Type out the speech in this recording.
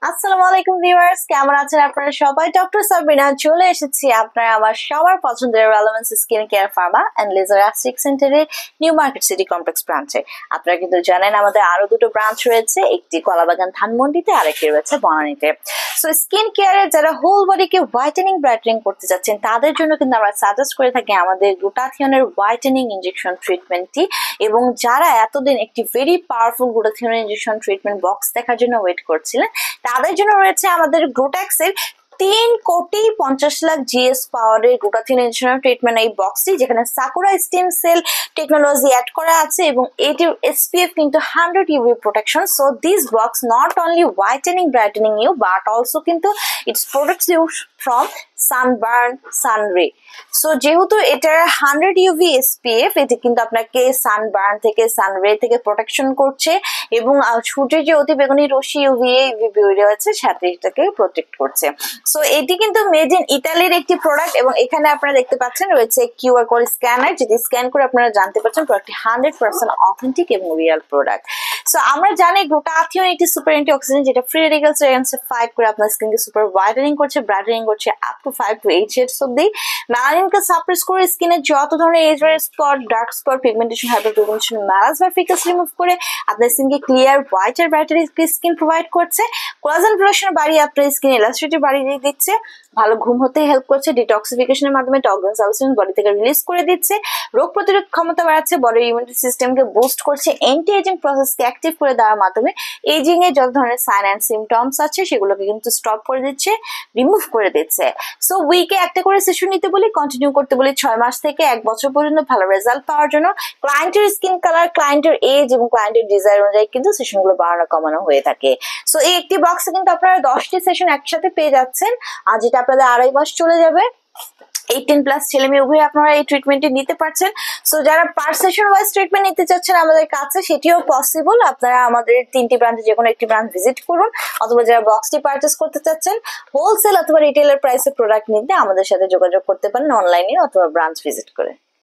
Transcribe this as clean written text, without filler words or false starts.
আসসালামু আলাইকুম ভিউয়ার্স, কেমন আছেন আপনারা সবাই? ডক্টর সাবিনা চলে এসেছি আপনারা আমার সবার পছন্দের Relevance skin care pharma and laser aesthetic সেন্টারের নিউ মার্কেট সিটি কমপ্লেক্স ব্রাঞ্চে। আপনারা কিন্তু জানেন আমাদের আরো দুটো ব্রাঞ্চ রয়েছে, একটি কলাবাগান ধানমন্ডিতে, আরেকটি রয়েছে বনানীতে। সো স্কিন কেয়ারে যারা হোল বডিকে হোয়াইটেনিং ব্রাইটেনিং করতে যাচ্ছেন তাদের জন্য কিন্তু আমরা সাজেস্ট করে থাকি আমাদের গ্লুটাথিয়নের হোয়াইটেনিং ইনজেকশন ট্রিটমেন্টটি। এবং যারা এতদিন একটি very powerful glutathione injection treatment box দেখার জন্য ওয়েট করছিলেন, তাদের জন্য রয়েছে আমাদের গ্লুট্যাক্সের 3,50,00,000 জিএস পাওয়ারের গ্লুটাথিয়ন ইনজেকশন ট্রিটমেন্ট এই বক্সটি, যেখানে sakura stem cell technology add করা আছে এবং এটির এসপিএফ কিন্তু 100 UV protection. So this box not only whitening brightening you but also কিন্তু it's protects you from sunburn, sun ray. So যেহেতু এটার 100 ইউভি এসপিএফ, এটি কিন্তু আপনাকে সানবার্ন থেকে, সানরে থেকে প্রোটেকশন করছে এবং সূর্যের যে অতি বেগুনি রশ্মি ইউভি রয়েছে সাথে এটাকে প্রোটেক্ট করছে। সো এটি কিন্তু মেড ইন ইতালির একটি প্রোডাক্ট এবং এখানে আপনারা দেখতে পাচ্ছেন রয়েছে কিউআর কোড স্ক্যানার, যেটি স্ক্যান করে আপনারা জানতে পারছেন প্রোডাক্টটি 100% অথেন্টিক এবং রিয়েল প্রোডাক্ট। সো আমরা জানি গ্লুটাথিয়ন একটি সুপার অ্যান্টিঅক্সিডেন্ট যেটা ফ্রি রেডিক্যালস এগেইনস্ট ফাইট করে আপনার স্কিনকে সুপার হোয়াইটেনিং করছে, ব্রাইটেনিং করছে আপ টু 5 to 8 শেডস অবধি, মেলানিনকে সাপ্রেস করে স্কিনের যত ধরনের age spot, dark spot, pigmentation, hyperpigmentation, melasma ফিকাস রিমুভ করে আপনার স্কিনকে ক্লিয়ার হোয়াইট আর ব্রাইটার স্কিন প্রোভাইড করছে। কোলাজেন প্রোডাকশন বাড়িয়ে আপনার স্কিন ইলাস্টিসিটি বাড়িয়ে দিচ্ছে, ভালো ঘুম হতে হেল্প করছে, ডিটক্সিফিকেশনের মাধ্যমে টক্সিন সাবস্টেন্স বডি থেকে রিলিজ করে দিচ্ছে, রোগ প্রতিরোধ ক্ষমতা বাড়াচ্ছে, বডির ইমিউনিটি সিস্টেমকে বুস্ট করছে, অ্যান্টি এজিং প্রসেসকে অ্যাক্টিভ করে দেওয়ার মাধ্যমে এজিং এর যত ধরনের সাইন অ্যান্ড সিমটমস আছে সেগুলোকে কিন্তু স্টপ করে দিচ্ছে, রিমুভ করে দিচ্ছে। সো উইকে একটা করে সেশন নিতে বলি, কন্টিনিউ করতে বলি 6 মাস থেকে 1 বছর পর্যন্ত ভালো রেজাল্ট পাওয়ার জন্য। ক্লায়েন্টের স্কিন কালার, ক্লায়েন্টের এজ এবং ক্লায়েন্টের ডিজায়ার অনুযায়ী কিন্তু সেশনগুলো বাড়ানো কমানো হয়ে থাকে। সো এই একটি বক্সে কিন্তু আপনারা 10টি সেশন একসাথে পেয়ে যাচ্ছেন, আর যেটা আপনাদের 2.5 মাস চলে যাবে। 18+ ছেলে মেয়ে উভয় আপনারা এই ট্রিটমেন্টটি নিতে পারছেন। সো যারা পার সেশন ওয়াইজ ট্রিটমেন্ট নিতে চাচ্ছেন আমাদের কাছে, সেটিও পসিবল। আপনারা আমাদের 3টি ব্রাঞ্চে যে কোনো একটি ব্রাঞ্চ ভিজিট করুন, অথবা যারা বক্সটি পারচেস করতে চাচ্ছেন হোলসেল অথবা রিটেলার প্রাইসে প্রোডাক্ট নিতে আমাদের সাথে যোগাযোগ করতে পারেন অনলাইনে অথবা ব্রাঞ্চ ভিজিট করে।